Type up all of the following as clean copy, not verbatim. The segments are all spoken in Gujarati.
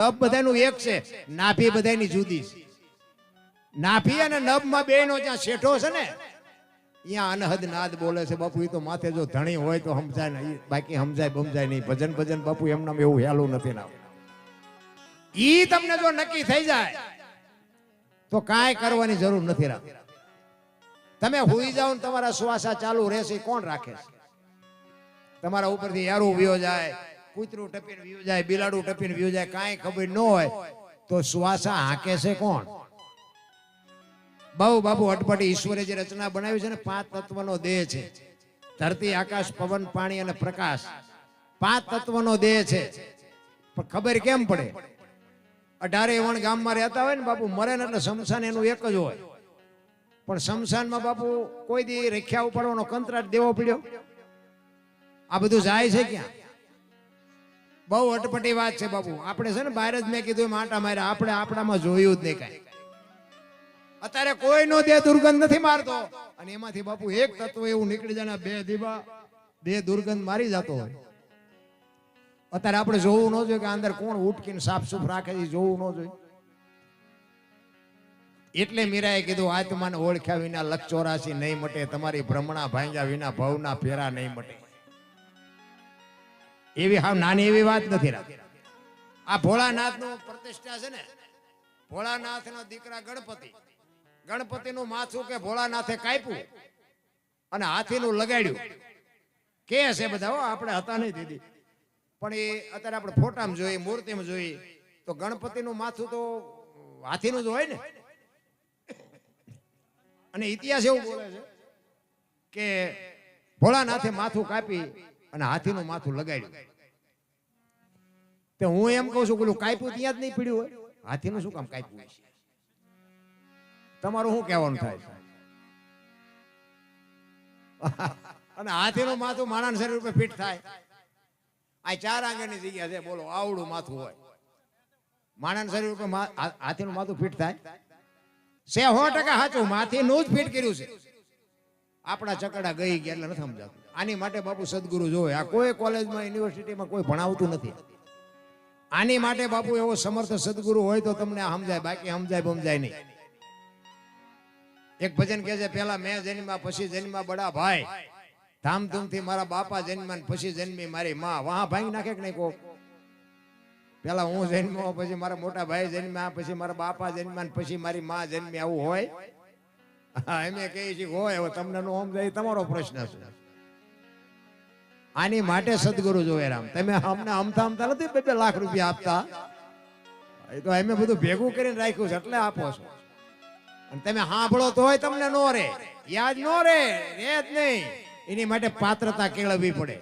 નભ બધાનું એક છે, નાભી બધાની જુદી છે. નાભી અને નભમાં બેનો જ્યાં શેઠો છે ને ત્યાં અનહદ નાદ બોલે છે બાપુ. એ તો માથે જો ધણી હોય તો સમજાય ને, બાકી સમજાય બમજાય નહીં. ભજન ભજન બાપુ એમનામ એવું હેલું નથી ના. ઈ તમને જો નક્કી થઈ જાય તો કાંઈ કરવાની જરૂર નથી રાખતી. તમે હુઈ જાઓ ને તમારા શ્વાસા ચાલુ રહેશે, કોણ રાખે? તમારા ઉપરથી યારું વ્યો જાય, કૂતરું ટપીને વ્યો જાય, બિલાડું ટપીને વ્યો જાય, કાંઈ ખબર ન હોય તો શ્વાસા હાકે છે કોણ? બહુ બાપુ અટપટી ઈશ્વરે જે રચના બનાવી છે ને, 5 તત્વનો દેહ છે. ધરતી, આકાશ, પવન, પાણી અને પ્રકાશ, 5 તત્વનો દેહ છે. પણ ખબર કેમ પડે? 18 વણ ગામમાં રહેતા હોય ને બાપુ, મરે ને એટલે શમશાન એનું એક જ હોય. પણ શમશાનમાં બાપુ કોઈ દી રેખ્યા ઉપાડવાનો કંત્રાટ દેવો પડ્યો? આ બધું જાય છે ક્યાં? બહુ અટપટી વાત છે બાપુ. આપણે છે ને બહાર જ મેં કીધું આટા માર્યા, આપણે આપણામાં જોયું જ નહીં કાંઈ. અત્યારે કોઈનો દેહ દુર્ગંધ નથી મારતો, અને એમાંથી બાપુ એક તત્વ એવું નીકળી જાય, બે દીવા દેહ દુર્ગંધ મારી જતો હોય. અત્યારે આપણે જોવું ન જોઈએ કે અંદર કોણ ઉટકીને સાફ સુફ રાખે છે, જોવું ન જોઈએ. એટલે મીરાએ કીધું આત્માને ઓળખ્યા વિના લક્ષ 84 નહીં મટે, તમારી ભ્રમણા ભાંગ્યા વિના ભવના ફેરા નહીં મટે. એવી હાવ નાની એવી વાત નથી રાખી. આ ભોળાનાથનું પ્રતિષ્ઠા છે ને, ભોળાનાથના દીકરા ગણપતિ, ગણપતિનું માથું કે ભોળાનાથે કાપ્યું અને હાથીનું લગાડ્યું કે છે બધા. આપણે હતા નહીં દીદી, પણ એ અત્યારે આપણે ફોટામાં જોઈએ, મૂર્તિમાં જોઈએ તો ગણપતિનું માથું તો હાથીનું જ હોય ને. અને ઇતિહાસ એવું બોલે છે કે ભોળાનાથે માથું કાપી અને હાથીનું માથું લગાડ્યું. તો હું એમ કહું છું કે કાપ્યું ત્યાં જ નહીં પીડ્યું હોય, હાથીનું શું કામ કાપ્યું? તમારું શું કહેવાનું થાય છે? અને હાથીનું માથું માણસ શરીર ઉપર ફિટ થાય? આ 4 આંગળની જગ્યા છે, બોલો આવડું માથું હોય, માણસ શરીર ઉપર હાથીનું માથું ફિટ થાય? 100% સાચું, માથીનું જ ફિટ કર્યું છે. આપણા ચકડા ગઈ ગયા એટલે નથી સમજાતું. આની માટે બાપુ સદગુરુ જોવે. આ કોઈ કોલેજમાં યુનિવર્સિટીમાં કોઈ ભણાવતું નથી. આની માટે બાપુ એવો સમર્થ સદગુરુ હોય તો તમને સમજાય, બાકી સમજાય બમજાય નહીં. એક ભજન કહે છે, પેલા મેં જન્મ્યા પછી જન્મ્યા બડા ભાઈ, ધામધૂમથી મારા બાપા જન્મ્યા પછી જન્મી મારી માં. વાહ ભાંગી નાખે કે નહીં કોક? પેલા હું જન્મ્યો, પછી મારા મોટા ભાઈ જન્મ્યા, પછી મારા બાપા જન્મ્યા, પછી મારી માં જન્મી, આવું હોય? હા, એમ કહી છે હોય. હવે તમને નો સમજાય તમારો પ્રશ્ન છે. આની માટે સદગુરુ જોવે રામ. તમે અમને અમથા અમથા નથી 2 લાખ રૂપિયા આપતા, એ તો અમે બધું ભેગું કરીને રાખ્યું છે એટલે આપો છો. અને તમે સાંભળો તોય તમને નો રે, યાદ નો રે જ નહીં. એની માટે પાત્રતા કેળવવી પડે.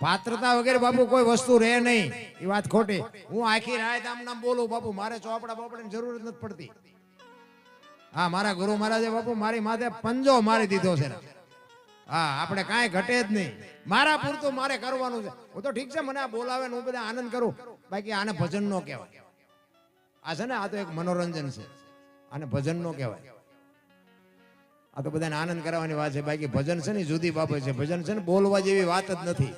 પાત્રતા વગેરે બાપુ કોઈ વસ્તુ રહે નહીં. એ વાત ખોટી. હું આખી રાત આમ નામ બોલું બાપુ, મારે ચોપડા બોપડાની જરૂર જ નથી પડતી. હા, મારા ગુરુ મહારાજે બાપુ મારી માથે પંજો મારી દીધો છે. હા, આપણે કાંઈ ઘટે જ નહીં. મારા પૂરતું મારે કરવાનું છે. હું તો ઠીક છે, મને આ બોલાવે ને હું બધા આનંદ કરું, બાકી આને ભજન નો કહેવાય. આ છે ને, આ તો એક મનોરંજન છે, આને ભજન નો કહેવાય. આ તો બધાને આનંદ કરાવવાની વાત છે, બાકી ભજન છે ને જુદી બાબત છે. ભજન છે ને બોલવા જેવી વાત જ નથી.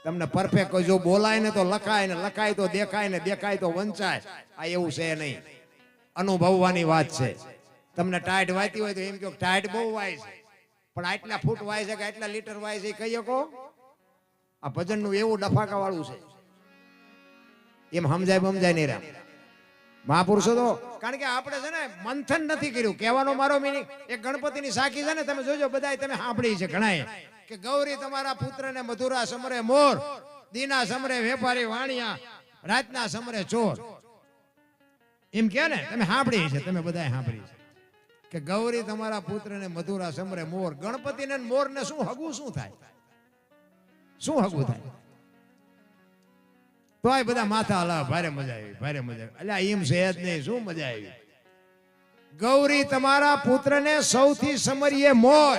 તમને પરફેક્ટ જો બોલાય ને તો લખાય, ને લખાય તો દેખાય, ને દેખાય તો વંચાય. આ એવું છે નહીં, અનુભવવાની વાત છે. તમને ટાઈટ વાતી હોય તો એમ કહો ટાઈટ બહુ વાય છે, પણ આટલા ફૂટ વાય છે કે આટલા લીટર વાય છે એ કહી શકો? આ ભજનનું એવું ડફાકા વાળું છે, એમ સમજાય બમજાય નહીં રામ. મહાપુરુષો તો, કારણ કે આપણે છે ને મંથન નથી કર્યું. કહેવાનો મારો મિનિંગ, એક ગણપતિની સાખી છે ને, તમે જોજો બધા તમે સાંભળી છે ઘણાએ કે ગૌરી તમારા પુત્રને મધુરા સમરે મોર, દીના સમરે વેપારી વાણિયા, રાતના સમરે ચોર. એમ કે ને, તમે સાંભળી છે, તમે બધા સાંભળી છે કે ગૌરી તમારા પુત્રને મધુરા સમરે મોર. ગણપતિને મોર ને શું હગું શું થાય? શું હગું થાય? તો આ બધા માથા હલા, ભારે મજા આવી, ભારે મજા આવી. અલ્યા એમ છે જ નહીં, શું મજા આવી? ગૌરી તમારા પુત્રને સૌથી સમરીએ મોર.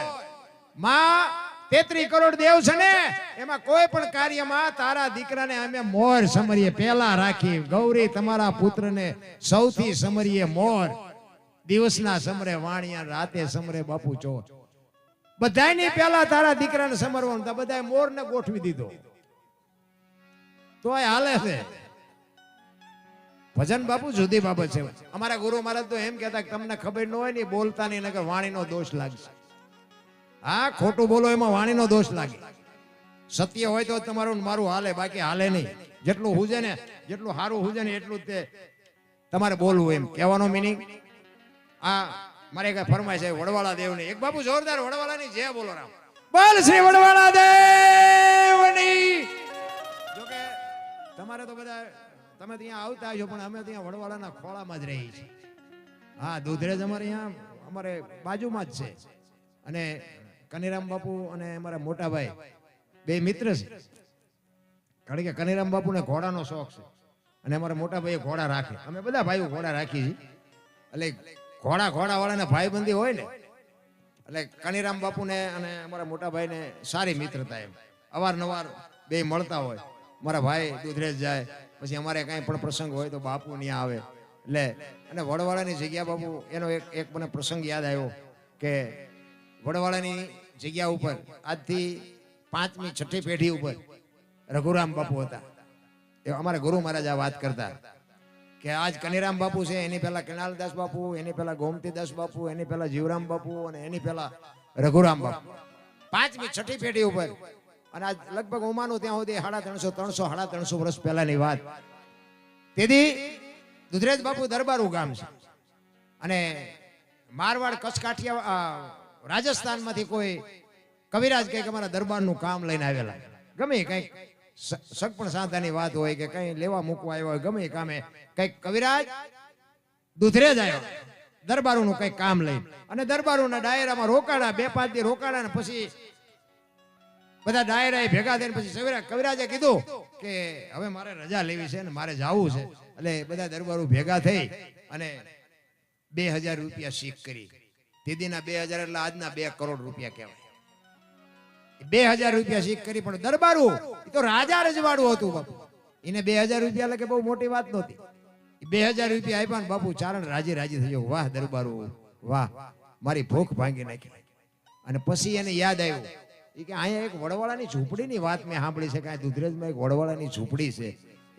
માં 33 કરોડ દેવ છે ને, એમાં કોઈ પણ કાર્યમાં તારા દીકરાને અમે મોર સમરીએ પેલા રાખી. ગૌરી તમારા પુત્રને સૌથી સમરીએ મોર. દિવસના સમરે વાણિયા, રાતે સમરે બાપુ ચોર. બધાની પેલા તારા દીકરાને સમરવાનું, બધા મોર ને ગોઠવી દીધો. તો હાલે છે. ભજન બાપુ જુદી બાબત છે. અમારા ગુરુ મહારાજ તો એમ કહેતા કે તમને ખબર ન હોય ને બોલતા નહીં નકર વાણીનો દોષ લાગશે. હા, ખોટું બોલો એમાં વાણીનો દોષ લાગે. સત્ય હોય તો તમારું મારું હાલે, બાકી હાલે નહીં. જેટલું હુજે ને, જેટલું સારું હુજે ને એટલું જ તે તમારે બોલવું. એમ કહેવાનો મિનિંગ આ મારે કઈ ફરમાય છે વડવાળા દેવની. એક બાપુ જોરદાર વડવાળાની જય બોલો રામ. બોલ શ્રી વડવાળા દેવની. જોકે તમારે તો બધા તમે ત્યાં આવતા છો, પણ અમે ત્યાં વડવાળાના ખોળામાં જ રહી છીએ. હા, દુધરેજ અમારે અહીંયા અમારે બાજુમાં જ છે. અને કનીરામ બાપુ અને અમારા મોટા ભાઈ બે મિત્ર છે. કારણ કે કનીરામ બાપુને ઘોડાનો શોખ છે અને અમારા મોટા ભાઈ ઘોડા રાખે. અમે બધા ભાઈઓ ઘોડા રાખી છીએ. એટલે ઘોડા વાળાને ભાઈબંધી હોય ને, એટલે કનીરામ બાપુને અને અમારા મોટા ભાઈને સારી મિત્રતા. એમ અવારનવાર બે મળતા હોય. મારા ભાઈ દુધરેજ જાય, પછી અમારે કાંઈ પણ પ્રસંગ હોય તો બાપુ ત્યાં આવે. એટલે અને વડવાળાની જગ્યા બાપુ એનો એક મને પ્રસંગ યાદ આવ્યો કે વડવાળાની જગ્યા ઉપર આજથી 5મી 6ઠી પેઢી ઉપર રઘુરામ બાપુ હતા. એ અમારા ગુરુ મહારાજ આ વાત કરતા કે આજ કનીરામ બાપુ છે, એની પહેલા કેનાલદાસ બાપુ, એની પહેલા ગોમતીદાસ બાપુ, એની પહેલા જીવરામ બાપુ અને એની પહેલા રઘુરામ બાપુ. 5મી 6ઠી પેઢી ઉપર. અને આજ લગભગ ઉમાનું ત્યાં સુધી 350 વર્ષ પહેલાની વાત. તેથી દુધરેજ બાપુ દરબારું ગામ છે. અને મારવાડ, કચ્છ, કાઠિયા, રાજસ્થાનમાંથી કોઈ કવિરાજ કંઈક અમારા દરબારનું કામ લઈને આવેલા. ગમે કંઈક સગપણ સાંધાની વાત હોય કે કંઈ લેવા મૂકવા આવ્યા હોય, ગમે કામે કંઈક કવિરાજ દુધરેજ આવ્યો દરબારોનું કંઈક કામ લઈને. અને દરબારોના ડાયરામાં રોકાણા, 2-5 દી રોકાણા. ને પછી બધા ડાયરા ભેગા થઈને પછી કવિરાજે કીધું કે હવે મારે રજા લેવી છે ને મારે જવું છે. એટલે બધા દરબારો ભેગા થઈ અને 2000 રૂપિયા શીખ કરી. દીદીના 2000 એટલે આજના 2 કરોડ રૂપિયા કહેવાય. 2000 રૂપિયા શીખ કરી. પણ દરબારું એ તો રાજા રજવાડું હતું બાપુ. એને 2000 રૂપિયા એટલે કે બહુ મોટી વાત નહોતી. 2000 રૂપિયા આપ્યા ને બાપુ ચારણ રાજી થયો. વાહ દરબારું વાહ, મારી ભૂખ ભાંગી નાખી. અને પછી એને યાદ આવ્યું કે અહીંયા એક વડવાળાની ઝૂંપડીની વાત મેં સાંભળી છે કે દુધરેજમાં એક વડવાળાની ઝૂંપડી છે,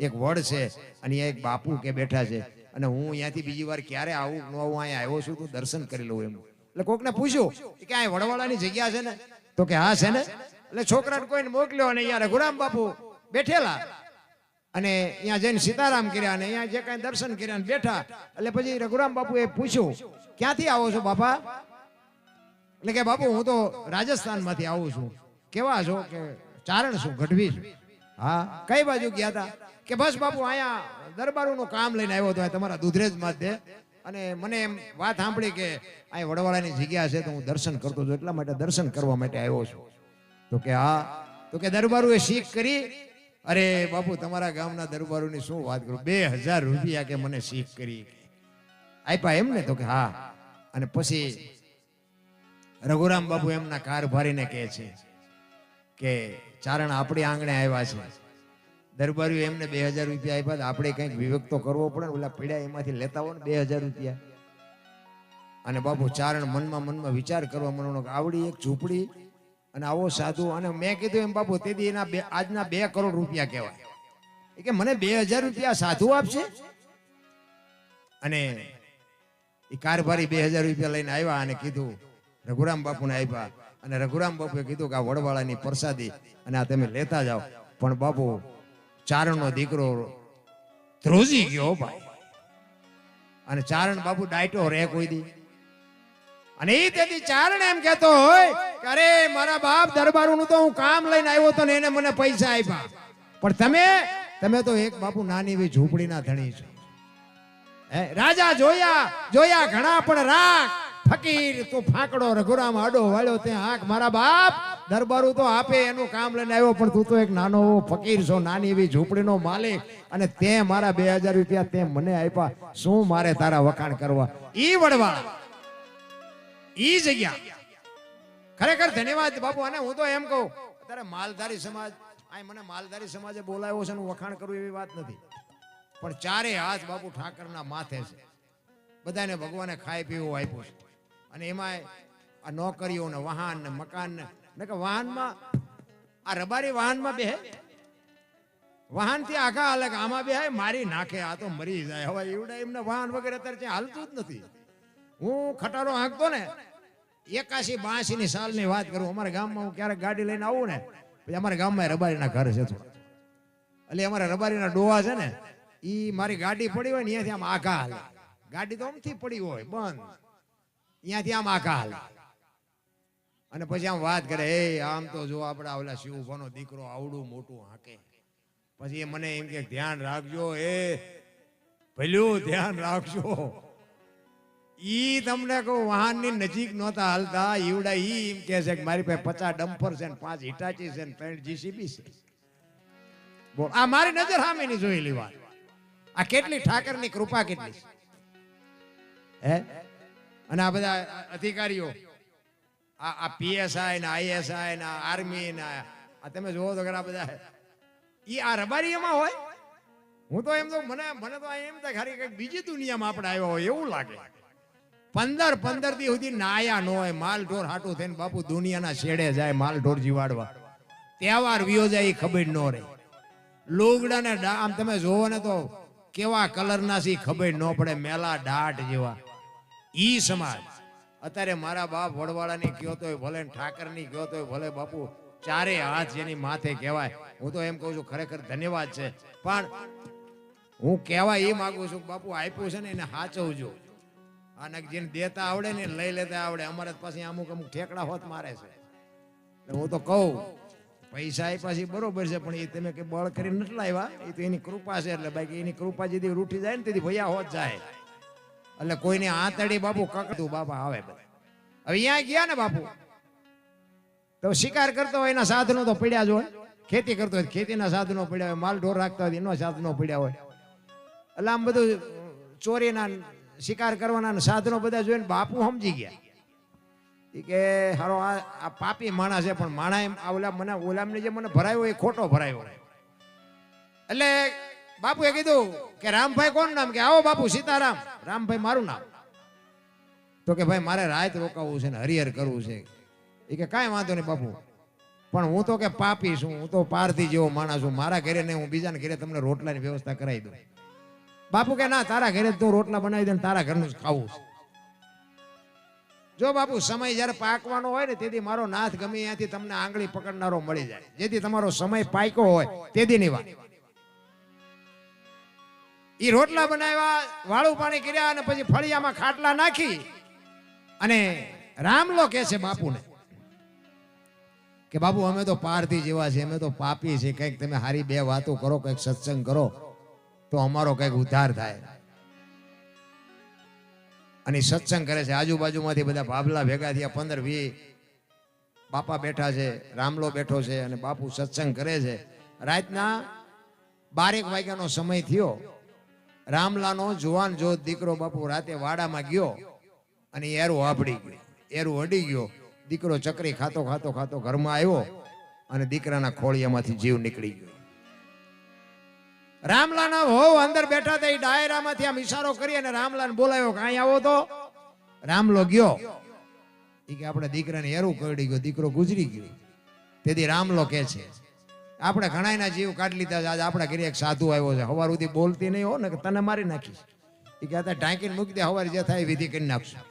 એક વડ છે અને અહીંયા એક બાપુ કે બેઠા છે. અને હું અહીંયાથી બીજી વાર ક્યારે આવું ન આવું, અહીંયા આવ્યો છું તો દર્શન કરી લઉં એમ. એટલે કોકને પૂછ્યું કે આ વડવાળાની જગ્યા છે ને? તો કે હા છે ને. એટલે છોકરાને કોઈને મોકલ્યો અને અહીંયા રઘુરામ બાપુ બેઠેલા અને અહીંયા જઈને સીતારામ કર્યા અને અહીંયા જે કાંઈ દર્શન કર્યા ને બેઠા. એટલે પછી રઘુરામ બાપુએ પૂછ્યું ક્યાંથી આવો છો બાપા? એટલે કે બાપુ હું તો રાજસ્થાનમાંથી આવું છું. કેવા છો? કે ચારણ છું, ગઢવી છું. હા, કઈ બાજુ ગયા હતા? કે બસ બાપુ અહીંયા દરબારોનું કામ લઈને આવ્યો હતો તમારા દુધરેજમાં જ. અને મને એમ વાત સાંભળી કે અહીં વડવાળાની જગ્યા છે તો હું દર્શન કરતો છું, એટલા માટે દર્શન કરવા માટે આવ્યો છું. તો કે હા. તો કે દરબારોએ શીખ કરી. અરે બાપુ તમારા ગામના દરબારોની શું વાત કરું, 2000 રૂપિયા કે મને શીખ કરી આપ્યા એમ ને? તો કે હા. અને પછી રઘુરામ બાપુ એમના કારભારીને કહે છે કે ચારણ આપણી આંગણે આવ્યા છે, દરબારીઓ એમને 2000 રૂપિયા આપ્યા, આપણે કંઈક વિવેક તો કરવો પડે ને. ઓલા પીડા એમાંથી લેતા હોય ને 2000 રૂપિયા. અને બાપુ ચારણ મનમાં વિચાર કરવા માંડ્યો કે આવડી એક ઝૂંપડી અને આવો સાધુ. અને મેં કીધું એમ બાપુ તેથી એના આજના 2 કરોડ રૂપિયા કહેવાય. કે મને 2000 રૂપિયા સાધુ આપશે? અને એ કારભારી 2000 રૂપિયા લઈને આવ્યા અને કીધું રઘુરામ બાપુને આપ્યા. અને રઘુરામ બાપુએ કીધું કે આ વડવાળાની પ્રસાદી અને આ તમે લેતા જાઓ. પણ બાપુ ચારણનો દીકરો ધ્રુજી ગયો ભાઈ. અને ચારણ બાપુ ડાયટો રે કોઈ દી. અને એ તેથી ચારણ એમ કહેતો હોય કે અરે મારા બાપ દરબારોનું તો હું કામ લઈને આવ્યો તો ને એને મને પૈસા આપ્યા, પણ તમે તો એક બાપુ નાની એવી ઝૂંપડીના ધણી છો. રાજા જોયા ઘણા પણ રાખ ફકીર તો ફાંકડો. રઘુરામ આડો વાળ્યો ત્યાં આંખ. મારા બાપ દરબારું તો આપે એનું કામ લઈને આવ્યો, પણ તું તો એક નાનો ફકીર છો, નાની એવી ઝૂંપડીનો માલિક. અને તે મારા 2000 રૂપિયા તે મને આપ્યા. શું મારે તારા વખાણ કરવા? ઈ વડવાળા ઈ જગ્યા ખરેખર ધન્યવાદ બાપુ. અને હું તો એમ કહું અત્યારે માલધારી સમાજ મને માલધારી સમાજે બોલાવ્યો છે, વખાણ કરું એવી વાત નથી, પણ 4 હાથ બાપુ ઠાકરના માથે છે. બધાને ભગવાને ખાઈ પીવું આપ્યું છે. અને એમાં આ નોકરીઓ ને વાહન ને મકાન ને કે વાહનમાં આ રબારી વાહનમાં બેહે. વાહન થી આખા હાલે કે આમાં બે મારી નાખે, આ તો મરી જાય. હવે એવડા એમને વાહન વગેરે અત્યારે ત્યાં હાલતું જ નથી. હું ખટારો હાંકતો ને 81-82 ની સાલની વાત કરું. અમારા ગામમાં હું ક્યારેક ગાડી લઈને આવું ને, પછી અમારા ગામમાં રબારીના ઘર છે થોડા, એટલે અમારા રબારીના ડોહા છે ને, એ મારી ગાડી પડી હોય ને અહીંયાથી આમ આખા હાલે. ગાડી તો આમથી પડી હોય બંધ, અહીંયાથી આમ આખા હાલે અને પછી આમ વાત કરે, એ આમ તો જો આપડા ઓલા શિવભાનો દીકરો આવડું મોટું હાકે. પછી એ મને એમ કે ધ્યાન રાખજો, એ ભલ્યું ધ્યાન રાખજો. ઈ તમને કહું વાહનની નજીક નહોતા હાલતા. ઈવડા ઈ એમ કે છે કે મારી પાસે 50 ડમ્પર છે ને 5 હિટાચી છે ને 3 જીસીબી છે. બોલ, આ મારી નજર સામે ની જોયેલી વાત. આ કેટલી ઠાકરની કૃપા કેટલી છે હે. અને આ બધા અધિકારીઓ, આ પીએસઆઈ ને આઈએસઆઈ ને આર્મી ને આ તમે જોવો તો ઘણા બધા ઈ આ રબારી એમાં હોય. હું તો એમ તો મને તો એમ થાય ખરી કઈક બીજી દુનિયામાં આપણે આવ્યા હોય એવું લાગે. 15 દી સુધી નાયા ન હોય, માલ ઢોર હાટું થઈને બાપુ દુનિયાના છેડે જાય માલ ઢોર જીવાડવા. તહેવાર વિયો જાય એ ખબર ન રહે. લુગડા ને આમ તમે જોવો ને તો કેવા કલરના છે ખબર ન પડે, મેલા ડાટ જેવા. ઈ સમાજ અત્યારે મારા બાપ વડવાળાની કયો તોય ભલે, ઠાકરની કયો તોય ભલે, બાપુ ચારે હાથ જેની માથે કહેવાય. હું તો એમ કહું છું ખરેખર ધન્યવાદ છે, પણ હું કહેવા એ માંગુ છું બાપુ આપ્યું છે ને એને સાચવજો. આને જેને દેતા આવડે ને લઈ લેતા આવડે. અમારે પાસે અમુક ઠેકડા હોત મારે છે. હું તો કહું પૈસા આપ્યા છે બરોબર છે, પણ એ તમે કઈ બળ કરીને નથી લાવ્યા, એ તો એની કૃપા છે. એટલે બાકી એની કૃપા જેથી રૂઠી જાય ને તેથી ભૈયા હોત જાય. એટલે કોઈને આતડી બાપુ કકડતું બાપા આવે. હવે અહીંયા ગયા ને બાપુ તો શિકાર કરતો હોય એના સાધનો તો પડ્યા જ હોય, ખેતી કરતો હોય ખેતીના સાધનો પડ્યા હોય, માલ ઢોર રાખતા હોય એના સાધનો પડ્યા હોય. એટલે આમ બધું ચોરીના શિકાર કરવાના સાધનો બધા જોઈને બાપુ સમજી ગયા કે હારો આ પાપી માણસ છે, પણ માણા એમ ઓલામને જે મને ભરાયો એ ખોટો ભરાયો. એટલે બાપુએ કીધું કે રામભાઈ કોણ નામ? કે આવો બાપુ સીતારામ. રામભાઈ મારું નામ. તો કે ભાઈ મારે રાત રોકાવું છે ને હરિહર કરવું છે. એ કે કાંઈ વાંધો નહીં બાપુ, પણ હું તો કે પાપી છું, હું તો પારથી જેવો માણસ છું. મારા ઘરે નહીં, હું બીજાના ઘરે તમને રોટલાની વ્યવસ્થા કરાવી દઉં. બાપુ કે ના, તારા ઘરે તો રોટલા બનાવી દે, તારા ઘરનું જ ખાવું છે. જો બાપુ સમય જયારે પાકવાનો હોય ને તેથી મારો નાથ ગમે ત્યાંથી તમને આંગળી પકડનારો મળી જાય, જેથી તમારો સમય પાક્યો હોય તેદીની વાત. ઈ રોટલા બનાવ્યા, વાળું પાણી કર્યા અને પછી ફળિયામાં ખાટલા નાખી અને રામલો કે છે બાપુને કે બાપુ અમે તો પારથી જેવા છે, અમે તો પાપી છે, કંઈક તમે હારી બે વાતો કરો, કંઈક સત્સંગ કરો તો અમારો કંઈક ઉદ્ધાર થાય. અને સત્સંગ કરે છે. આજુબાજુમાંથી બધા ભાભલા ભેગા થયા, 15-20 બાપા બેઠા છે, રામલો બેઠો છે અને બાપુ સત્સંગ કરે છે. રાતના 12 વાગ્યાનો સમય થયો. રામલાનો જુવાન જોત દીકરો બાપુ રાતે વાડામાં ગયો અને એરું આપડી ગયો, એરું અડી ગયો. દીકરો ચકરી ખાતો ખાતો ખાતો ઘરમાં આવ્યો અને દીકરાના ખોળિયામાંથી જીવ નીકળી ગયો. રામલાના વહુ અંદર બેઠા હતા, એ ડાયરામાંથી આમ ઈશારો કરી અને રામલાને બોલાવ્યો કે અહીં આવો. તો રામલો ગયો. એ કે આપણે દીકરાને એરું કરડી ગયો, દીકરો ગુજરી ગયો. તેથી રામલો કે છે આપણે ઘણાના જીવ કાઢી લીધા છે. આજે આપણા ઘરે એક સાધુ આવ્યો છે, હવાર સુધી બોલતી નહીં હો ને કે તને મારી નાખીશ. એ કે ઢાંકીને મૂકી દે, હવાર જે થાય વિધિ કરી નાખશું.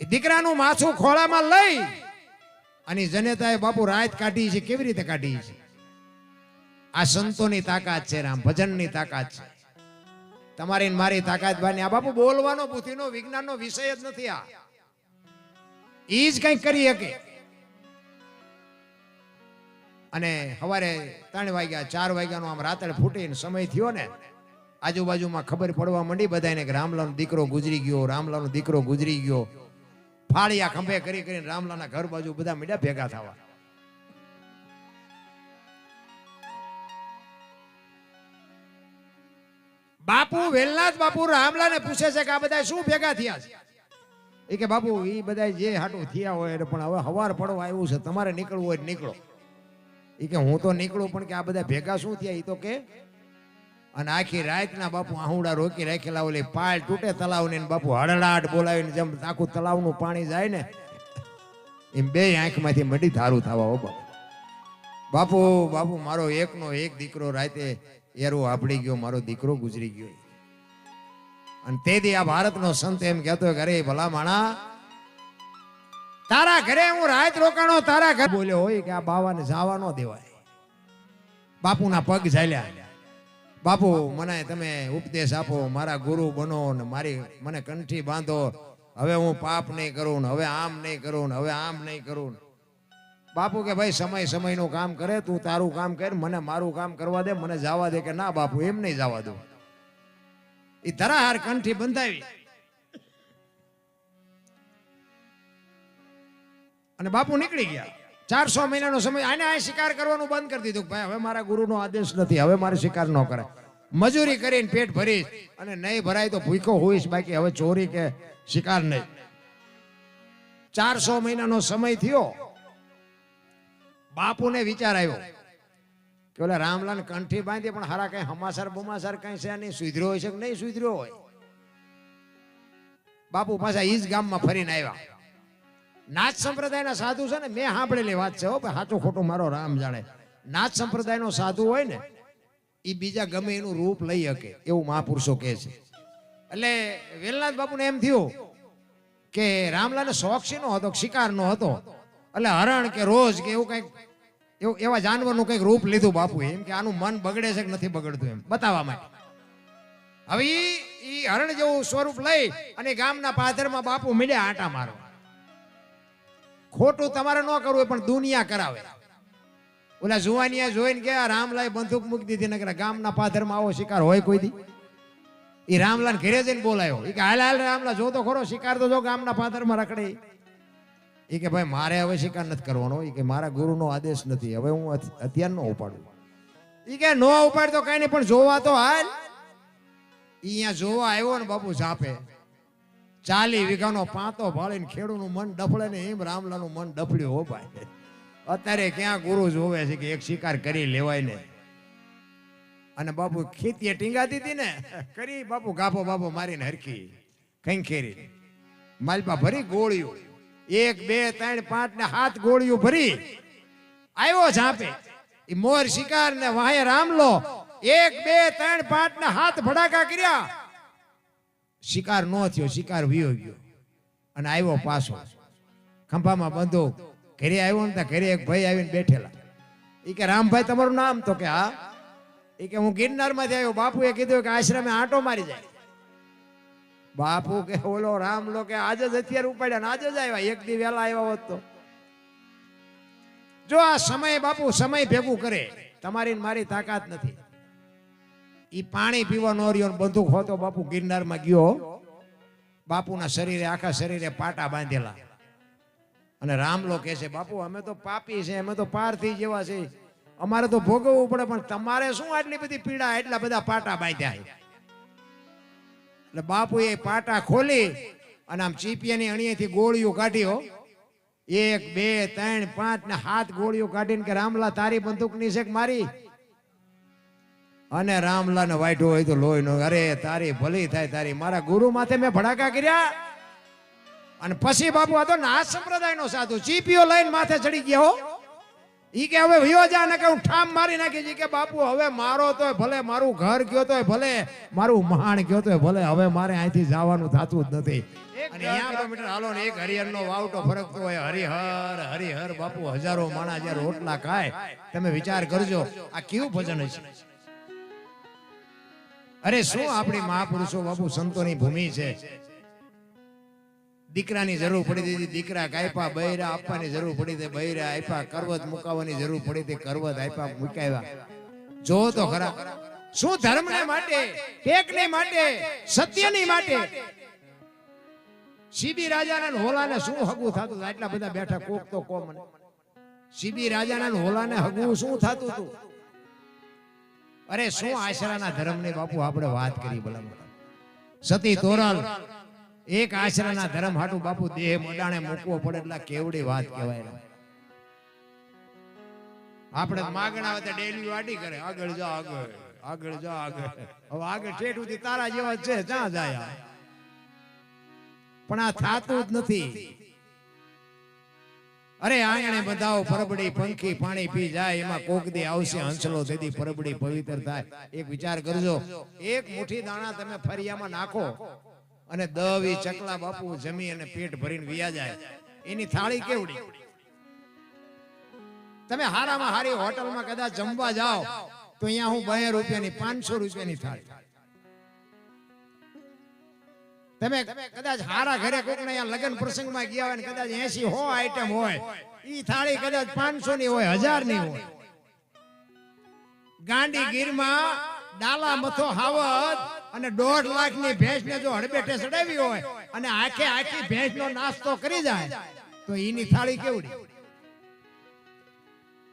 એ દીકરાનું માથું ખોળામાં લઈ અને જનેતાએ બાપુ રાત કાઢી છે. કેવી રીતે કાઢી છે? આ સંતોની તાકાત છે, રામ ભજનની તાકાત છે. તમારી મારી તાકાત બાની. આ બાપુ બોલવાનો બુદ્ધિનો વિજ્ઞાનનો વિષય જ નથી. આ ઈ જ કંઈક કરી શકે. અને સવારે 3 વાગ્યા 4 વાગ્યાનો આમ રાતડે ફૂટીને સમય થયો ને, આજુબાજુમાં ખબર પડવા માંડી બધાને કે રામલાનો દીકરો ગુજરી ગયો, રામલાનો દીકરો ગુજરી ગયો. ફાળિયા ખંભે કરી કરીને રામલાના ઘર બાજુ બધા મીડા ભેગા થવા. બાપુ વેલનાથ બાપુ રામલાને પૂછે છે કે આ બધા શું ભેગા થયા છે? એ કે બાપુ એ બધા જે હાટું થયા હોય પણ હવે હવાર પડવા આવ્યું છે, તમારે નીકળવું હોય નીકળો. એ કે હું તો નીકળું, પણ કે આ બધા ભેગા શું થયા? એ તો કે અને આખી રાતના બાપુ આહુડા રોકી રાખેલા, ઓલી પાળ તૂટે તલાવની, બાપુ હળડાટ બોલાવીને જેમ આખું તલાવનું પાણી જાય ને એમ બે આંખમાંથી મડી ધારું થવા. હો બાપુ બાપુ બાપુ મારો એકનો એક દીકરો રાતે એરો આપડી ગયો, મારો દીકરો ગુજરી ગયો. અને તેથી આ ભારતનો સંત એમ કહેતો કે અરે ભલા માણા, તારા ઘરે હું રાત રોકાણો, તારા ઘરે બોલ્યો હોય કે આ બાવાને જવા ન દેવાય. બાપુના પગ ઝાલ્યા. બાપુ મને તમે ઉપદેશ આપો, મારા ગુરુ બનો ને મને કંઠી બાંધો. હવે હું પાપ નહીં કરું ને, હવે આમ નહીં કરું ને, હવે આમ નહીં કરું. બાપુ કે ભાઈ સમયનું કામ કરે, તું તારું કામ કર, મને મારું કામ કરવા દે, મને જવા દે. કે ના બાપુ એમ નહીં જવા દઉં. એ ધરાહાર કંઠી બંધાવી અને બાપુ નીકળી ગયા. 400 મહિનાનો સમય આને આ શિકાર કરવાનું બંધ કરી દીધું. ભાઈ હવે મારા ગુરુનો આદેશ નથી, હવે મારે શિકાર ન કરે. મજૂરી કરીને પેટ ભરીશ અને નહીં ભરાય તો ભૂખ્યો હોઈશ, બાકી હવે ચોરી કે શિકાર નહીં. 400 મહિનાનો સમય થયો. બાપુને વિચાર આવ્યો કે ઓલા રામલાલ કંઠી બાંધી પણ હારા કઈ હમાસર બમાસર કઈ છે નહીં, સુધર્યો હોય છે કે નહીં સુધર્યો હોય. બાપુ પાછા ઈ જ ગામમાં ફરીને આવ્યા. નાથ સંપ્રદાયના સાધુ છે ને, મેં સાંભળેલી વાત છે હો, સાચું ખોટું મારો રામ જાણે. નાથ સંપ્રદાયનો સાધુ હોય ને એ બીજા ગમે એનું રૂપ લઈ શકે એવું મહાપુરુષો કહે છે. એટલે વેલનાથ બાપુને એમ થયું કે રામલાલને શોખ શેનો હતો, શિકારનો હતો. એટલે હરણ કે રોજ કે એવું કઈક એવા જાનવરનું કઈક રૂપ લીધું બાપુએ, એમ કે આનું મન બગડે છે કે નથી બગડતું એમ બતાવવા માટે. હવે ઈ હરણ જેવું સ્વરૂપ લઈ અને ગામના પાદરમાં બાપુ મીડ્યા આંટા મારવા. ખોટું તમારે ન કરવું પણ દુનિયા કરાવે. ઓલા જુવાનિયા જોઈને કે રામલાલ બંદૂક મૂકી દીધી, નકર ગામના પાદરમાં આવો શિકાર હોય કોઈ દી. એ રામલાલ ઘરે જઈને બોલાયો. એ કે હાલ હાલ રામલા જો તો ખરો, શિકાર તો જો ગામના પાદરમાં રખડે. એ કે ભાઈ મારે હવે શિકાર નથી કરવાનો, એ કે મારા ગુરુનો આદેશ નથી, હવે હું અત્યાર નો ઉપાડું. એ કે નો ઉપાડ તો કઈ નહીં પણ જોવા તો હાલ. અહીંયા જોવા આવ્યો ને બાપુ ઝાપે 40 વીઘાનો પાંતો ભાળીને ખેડૂનું મન ડફળે ને એમ રામલાનું મન ડફળ્યું હો ભાઈ. અત્યારે ક્યાં ગુરુ જોવે છે કે એક શિકાર કરી લેવાય ને. અને બાપુ ખેતીએ ટીંગાતી હતી ને, કરી બાપુ ગાભો બાપો મારીને હરખી ખંખેરી માલપા ભરી ગોળીઓ 1 2 3 5 ને 7 ગોળીઓ ભરી આવ્યો ઝાપે. એ મોર શિકાર ને વાહે રામલો 1 2 3 5 ને 7 ભડાકા કર્યા. શિકાર નો થયો, શિકાર વિયો ગયો અને આવ્યો પાછો. ખંભામાં બંદૂક ઘરે આવ્યો ને, ઘરે એક ભાઈ આવીને બેઠેલા. એ કે રામભાઈ તમારું નામ? તો કે હા. એ કે હું ગિરનાર માંથી આવ્યો. બાપુએ કીધું કે આશ્રમે આંટો મારી જાય. બાપુ કે ઓલો રામલો કે આજે જ અત્યારે ઉપાડ્યા ને આજે જ આવ્યા, એક દી વહેલા આવ્યા હોત તો. જો આ સમય બાપુ સમય ભેગું કરે, તમારી મારી તાકાત નથી. ઈ પાણી પીવા નો રહ્યો, બંદૂક હોતો બાપુ ગિરનારમાં ગયો. બાપુના શરીરે આખા શરીરે પાટા બાંધેલા. અને રામલો કહે છે બાપુ અમે તો પાપી છે, અમે તો પારથી જેવા છે, અમારે તો ભોગવવું પડે, પણ તમારે શું આટલી બધી પીડા, એટલા બધા પાટા બાંધ્યા. એટલે બાપુ એ પાટા ખોલી અને આમ ચીપિયાની અણીએથી ગોળીઓ કાઢ્યો. 1 2 3 5 ને 7 ગોળીઓ કાઢીને કે રામલા તારી બંદૂકની છે કે મારી? અને રામલાને વાઢ્યો હોય તો લોહી નો. અરે તારી ભલી થાય તારી, મારા ગુરુ માથે મેં ભડાકા કર્યા. અને પછી બાપુ આ તો નાથ સંપ્રદાયનો સાધુ ચીપીઓ લઈને માથે ચડી ગયા હો. ઈ કે હવે વયો જા ને કે હું ઠામ મારી નાખી. કે બાપુ હવે મારો તોય ભલે, મારું ઘર ગયો તોય ભલે, મારું મહાણ ગયો તોય ભલે, હવે મારે અહીંથી જવાનું થતું જ નથી. અને 1 કિલોમીટર હાલો ને એક હરિહરનો વાવટો ફરકતો હોય. હરિહર હરિહર બાપુ હજારો માણસ જ્યારે રોટલા ખાય, તમે વિચાર કરજો આ કેવું ભજન છે. અરે શું આપણી મહાપુરુષો બાપુ સંતોની ભૂમિ છે. દીકરાની જરૂર પડી હતી, દીકરા કાપ્યા. બૈરા આપવાની જરૂર પડી હતી, બૈરા આપ્યા. કરવત મુકાવવાની જરૂર પડી હતી, કરવત આપ્યા, મુકાવ્યા. જો તો ખરા શું ધર્મને માટે, ટેકને માટે, સત્યની માટે. સીબી રાજાના હોલાને શું હગું થતું? આટલા બધા બેઠા કોક તો કો મને. સીબી રાજાના હોલાને હગું શું થતું હતું? અરે શું આશરાના ધર્મની બાપુ આપણે વાત કરી. ભલા સતી તોરલ એક આશરાના ધર્મ હાટું બાપુ દેહ મોડાણે મૂકવો પડે એટલે કેવડી વાત કહેવાય. આપણે માગણા હોય તો ડેલી વાડી કરે, આગળ જા આગળ, આગળ જા આગળ. હવે આગળ ઠેઠ સુધી તારા જેવા છે, જ્યાં જાય. પણ આ થાતું જ નથી. અરે આંગણે બધાઓ પરબડી પંખી પાણી પી જાય એમાં કોક દી આવશે હંસલો તેથી પરબડી પવિત્ર થાય. એક વિચાર કરજો, એક મુઠ્ઠી દાણા તમે ફરિયામાં નાખો અને દવી ચકલા બાપુ જમી અને પેટ ભરીને વિયા જાય, એની થાળી કેવડી. તમે હારામાં હારી હોટલમાં કદાચ જમવા જાઓ તો અહીંયા હું 2 રૂપિયાની 500 રૂપિયાની થાળી. તમે કદાચ હારા ઘરે કોક ને લગ્ન પ્રસંગમાં ગયા હોય ને કદાચ 80-100 આઈટમ હોય, ઈ થાળી કદાચ 500 ની હોય, 1000 ની હોય. ગાંડી ગીરમાં ડાલા મથો હાવત અને 1.5 લાખ ની ભેંસ ને જો હડબેટે ચડાવી હોય અને આખી ભેંસ નો નાસ્તો કરી જાય તો એની થાળી કેવડી.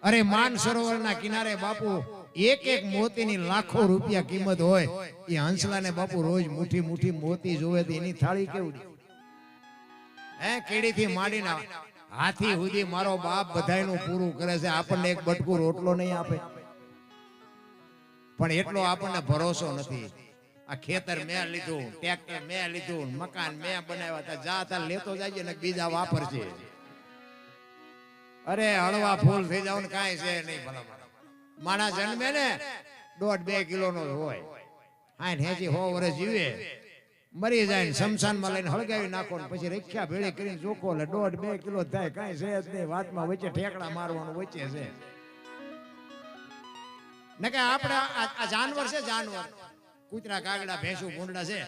અરે માન સરોવરના કિનારે બાપુ એક મોતીની લાખો રૂપિયા કિંમત હોય, એ હંસલાને બાપુ રોજ મુઠ્ઠી મોતી જોવે તો એની થાળી કેવડી. કેડીથી માંડીને હાથી સુધી મારો બાપ બધાયનું પૂરું કરે છે, આપણને એક બટકું રોટલો નહીં આપે. પણ એટલો આપણને ભરોસો નથી. આ ખેતર મેં લીધું, ટ્રેક્ટર મેં લીધું, મકાન મેં બનાવ્યા હતા, જાતા લેતો જાય ને બીજા વાપરશે. અરે હળવા ફૂલ થઈ જાવ ને કાંઈ છે નહીં. ભલા માણા જન્મે ને 1.5-2 કિલો નો હોય, 60-100 વર્ષ જીવે, મરી જાય શમશાનમાં લઈને હળગાવી નાખો ને પછી રખ્યા ભેળી કરીને જોખો એટલે 1.5-2 કિલો થાય. કાંઈ છે જ નહીં. વાતમાં વચ્ચે ઠેકડા મારવાનું વચ્ચે છે ને કે આપણે આ જાનવર છે, જાનવર કૂતરા કાગડા ભેંસું ભૂંડડા છે,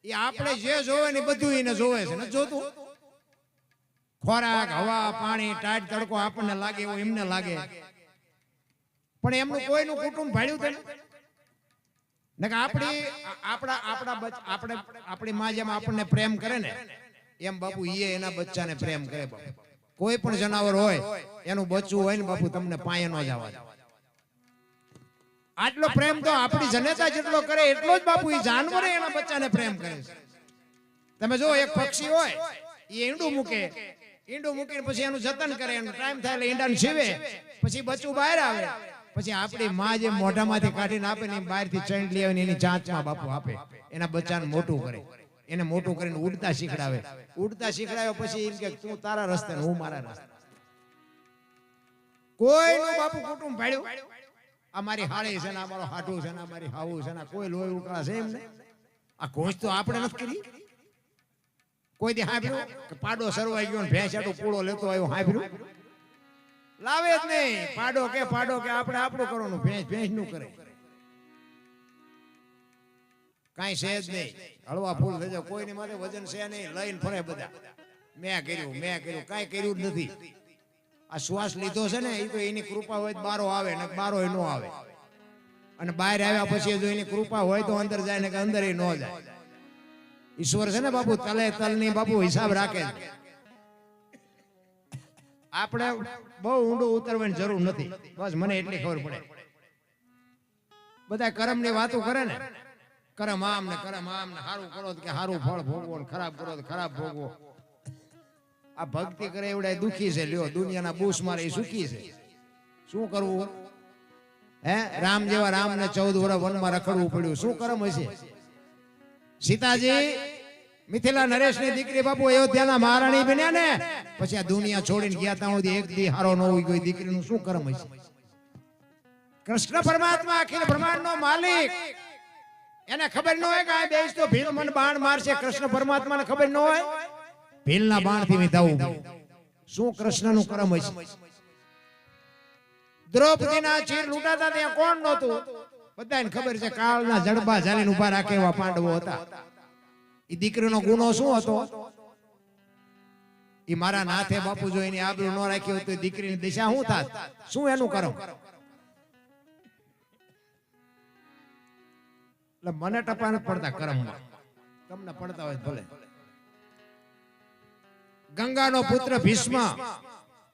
એ આપણે જે જોવે ને બધું એને જોવે છે. ન જોતું ખોરાક હવા પાણી ટાઈટ તડકો આપણને લાગે એવું એમને લાગે, પણ એમનું કોઈનું કુટુંબ ભાડ્યું તો ને કે આપણી માં જેમ આપણને પ્રેમ કરે ને એમ બાપુ ઈએ એના બચ્ચાને પ્રેમ કરે. કોઈ પણ જનાવર હોય એનું બચ્ચું હોય ને બાપુ તમને પાયે ન જવા દે. આટલો પ્રેમ તો આપણી જનતા જેટલો કરે એટલો જ બાપુ એ જાનવર એના બચ્ચાને પ્રેમ કરે છે. તમે જો એક પક્ષી હોય એ ઈંડું મૂકે, ઈંડું મૂકીને પછી એનું જતન કરે, એનો ટાઈમ થાય એટલે ઈંડાને સીવે, પછી બચ્ચું બહાર આવે, પછી આપણી માં જે મોઢામાંથી કાઢીને આપે ને બહારથી ચણ લઈ આવીને એની ચાંચમાં બાપુ આપે, એના બચ્ચાને મોટું કરે, એને મોટું કરીને ઉડતા શીખડાવે. ઉડતા શીખડાવે પછી એમ કે તું તારા રસ્તે ને હું મારા રસ્તે. કોઈનું બાપુ કુટુંબ ભાડ્યું. આ મારી હાળી છે ને, આ મારો હાઠું છે ને, આ મારી હાવું છે ને, કોઈ લોહી ઉકળા છે એમ ને. આ ઘોષ તો આપણે નથી કરી. કોઈ દી હાંભળ્યું કે પાડો સરવાઈ ગયો ને ભેંસ આટલું પૂળો લેતો આવ્યો? હાંભળ્યું? લાવે જ નહીં. પાડો કે આપણે આપણું કરવાનું, ભેંસ નું કરે. કાંઈ છે જ નહીં. હળવા ફૂલ થઈ જાય, કોઈની માથે વજન છે નહીં, લઈને ફરે બધા. મેં કર્યું કાંઈ કર્યું જ નથી. આ શ્વાસ લીધો છે ને એ તો એની કૃપા હોય બારો આવે ને બારો ન આવે, અને બહાર આવ્યા પછી જો એની કૃપા હોય તો અંદર જાય ને કે અંદર ન જાય. ઈશ્વર છે ને બાપુ તલે તલની બાપુ હિસાબ રાખે. આપણે બહુ ઊંડું ઉતરવાની જરૂર નથી, બસ મને એટલી ખબર પડે. બધા કર્મની વાતો કરે ને, કર્મ આમ ને સારું કરો કે સારું ફળ ભોગવો ને ખરાબ કરો તો ખરાબ ભોગવો. આ ભક્તિ કરે એવડા દુખી છે. લ્યો દુનિયાના બૂસ મારે એ સુખી છે. શું કરવું? રામ જેવા રામને 14 વર્ષ વનમાં રખડવું પડ્યું. શું કર્મ હશે? સીતાજી મિથિલા નરેશની દીકરી બાપુ અયોધ્યાના મહારાણી બન્યા ને પછી આ દુનિયા છોડીને ગયા ત્યાં સુધી એક દી હારો ન હોય કોઈ દીકરીનું શું કર્મ હશે? કૃષ્ણ પરમાત્મા અખિલ બ્રહ્માંડનો માલિક, એને ખબર ન હોય કે આ બેસ તો ભીલ મન બાણ મારશે. કૃષ્ણ પરમાત્માને ખબર ન હોય ભીલના બાણથી વિધાવું. શું કૃષ્ણનું કર્મ હશે? દ્રૌપદીના ચીર લૂંટાતા ત્યાં કોણ નહોતું? બધાને ખબર છે. કાળના જડબા ઝાલીને ઉભા રાખે એવા પાંડવો હતા. એ દીકરીનો ગુનો શું હતો? એ મારા નાથે બાપુ જો એની આબરૂ ન રાખી હોય તો દીકરીની દિશા શું થાત? શું એનું કર્મ? એટલે મને ટપા નથી પડતા કર્મમાં, તમને પડતા હોય ભલે. ગંગાનો પુત્ર ભીષ્મ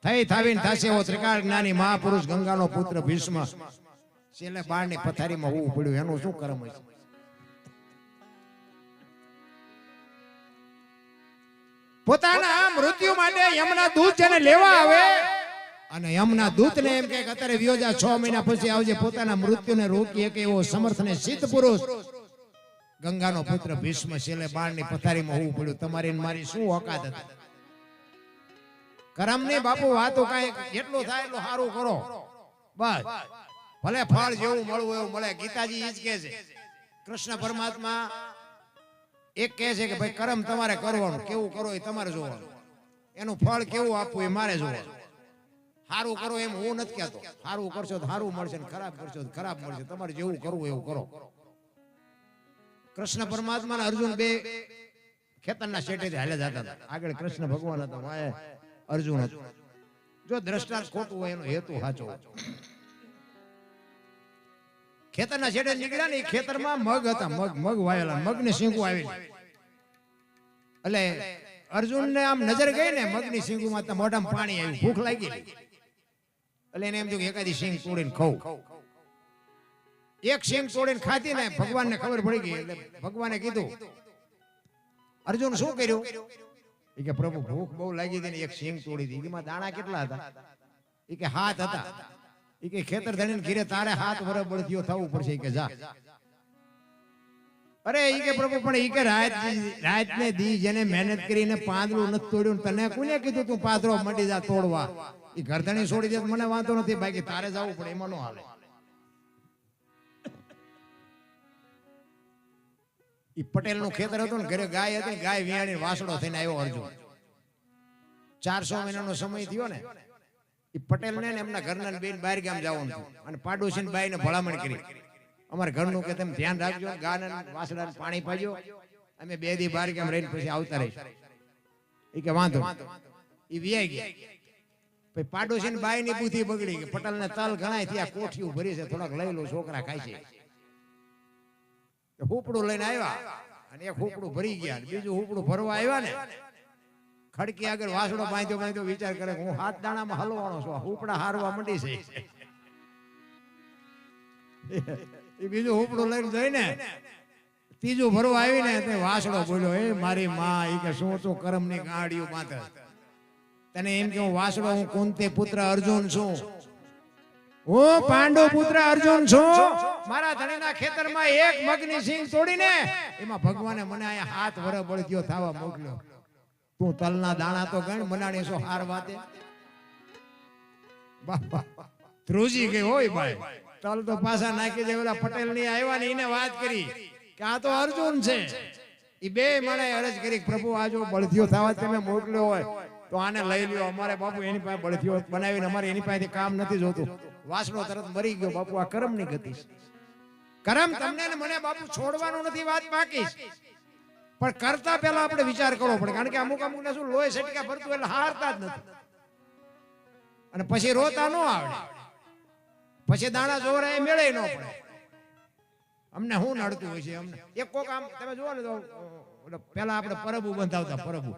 થઈ થાવીને થશે એવો ત્રિકાળ જ્ઞાની મહાપુરુષ ગંગાનો પુત્ર ભીષ્મ છેલ્લે બાળની પથારીમાં હોવું પડ્યું. એનું શું કર્મ હોય? પોતાના મૃત્યુ માટે યમના દૂત જેને લેવા આવે અને યમના દૂતને એમ કે અત્યારે વિયોજા 6 મહિના પછી આવજે, પોતાના મૃત્યુને રોકી શકે એવો સમર્થ ને સિદ્ધ પુરુષ ગંગાનો પુત્ર ભીષ્મ છેલ્લે બાળની પથારીમાં હોવું પડ્યું. તમારી મારી શું ઓકાત હતી? કરમ ની બાપુ વાતો કઈ જેટલું થાય એટલું સારું કરો બસ, ભલે ફળ જેવું મળવું એવું મળે. ગીતાજી ઈ જ કહે છે, કૃષ્ણ પરમાત્મા એક કહે છે કે ભાઈ કરમ તમારે કરવાનું, કેવું કરો એ તમારે જોવાનું, એનું ફળ કેવું આપવું એ મારે જોવાનું. સારું કરો એમ હું નથી કહેતો, સારું કરશો તો સારું મળશે ને ખરાબ કરશો તો ખરાબ મળશે, તમારે જેવું કરવું એવું કરો. કૃષ્ણ પરમાત્મા અને અર્જુન બે ખેતરના શેઠેથી હાલે જતા હતા. આગળ કૃષ્ણ ભગવાન હતા, વાય અર્જુન હતો. જો દ્રષ્ટાંત ખોટું હોય એનો હેતુ સાચો હોય. ખેતરના શેઠે નીકળ્યા ને, ખેતરમાં મગ હતા, મગ વાયેલા, મગની શીંગું આવી. એટલે અર્જુનને આમ નજર ગઈ ને મગની શીંગુમાં, તો મોઢામાં પાણી આવ્યું, ભૂખ લાગી. એટલે એને એમ થયું કે એકાદી શીંગ તોડીને ખાઉં. એક શીંગ તોડીને ખાધી ને ભગવાનને ખબર પડી ગઈ. એટલે ભગવાને કીધું, અર્જુન શું કર્યું? એ કે પ્રભુ ભૂખ બહુ લાગી હતી ને એક શીંગ તોડી હતી. એમાં દાણા કેટલા હતા? એ કે 7 હતા. એ કે ખેતર ધણીને ઘીરે તારે 7 વર્ષ બળદિયો થવું પડશે. કે જા. અરે ઈ કે પ્રભુ પણ ઈ કે રાત ને દી જેને મહેનત કરીને પાંદડું નથી તોડ્યું, તને કોને કીધું તું પાદરો મંડી જા તોડવા? ઈ ઘરધણી છોડી દે મને વાંધો નથી, બાકી તારે જવું પડે, એમાં નો હાલે. ઈ પટેલ નું ખેતર હતું ને, ઘરે ગાય હતી, ગાય વિયાણી વાસડો થઈને આવ્યો અર્જુન. 400 મહિનાનો સમય થયો ને, ઈ પટેલ ને એમના ઘરના બેન બહાર ગામ જવાનું અને પાડોશી બાઈ ને ભલામણ કરી, અમારા ઘરનું કે તમે ધ્યાન રાખજો, ગાને વાસડાને પાણી પાજો, અમે 2 દી બહાર ગામ રહીને પછી આવતા રહીશું. ઈ કે વાંધો. ઈ વિયાઈ ગયા. પછી પાડોશી બાઈ ની બુદ્ધિ બગડી ગઈ. પટેલ ને તલ ઘણાય ત્યાં કોઠિયું ભરી છે, થોડાક લઈ લો, છોકરા ખાય છે. હુપડું લઈને આવ્યા અને એક હુપડું ભરી ગયા, બીજું હુપડું ભરવા આવ્યા ને, ખડકી આગળ વાસડો બાંધ્યો, વિચાર કરે હું 7 દાણામાં હલવાનો છું, હુપડા હારવા મંડી છે. એ બીજું હુપડું લઈને જઈને ત્રીજું ભરવા આવીને તે વાસડો બોલ્યો, એ મારી માં, ઈ કે શું તું કરમની ગાડીઓ માથે? તને એમ કે હું વાસડો, હું કુંતી પુત્ર અર્જુન છું, હું પાંડુ પુત્ર અર્જુન છું. મારા ધણીના ખેતરમાં એક મગની સિંગ તોડીને એમાં ભગવાને મને અહીંયા 7 વર્ષ બળદિયો થવા મોકલ્યો. તું તલના દાણા તો ગણ, મનાણી સો હાર વાતે. ધ્રુજી ગઈ હોય ભાઈ, તલ તો પાછા નાખી દે. ઓલા પટેલ ની આવ્યા ને એને વાત કરી કે આ તો અર્જુન છે. એ બે મને અરજ કરી, પ્રભુ આ જો બળદિયો થવા તમે મોકલ્યો હોય તો આને લઈ લ્યો. અમારે બાપુ એની પાસે બળદિયો બનાવીને અમારે એની પાસે કામ નથી જોતું. વાસણો તરત મરી ગયો. બાપુ આ કરમ ની ગતિ. કરમ તમને ને મને બાપુ છોડવાનું નથી, વાત બાકી. પણ કરતા પહેલા આપણે વિચાર કરવો પડે, કારણ કે અમુક ને શું લોહી સટકા ભરતું એટલે હારતા જ નથી, અને પછી રોતા ન આવડે, પછી દાણા જોરા એ મેળે ન પડે. અમને શું નડતું હોય છે? અમને એક કોક આમ તમે જુઓ ને તો પેલા આપણે પરબુ બંધાવતા, પરબુ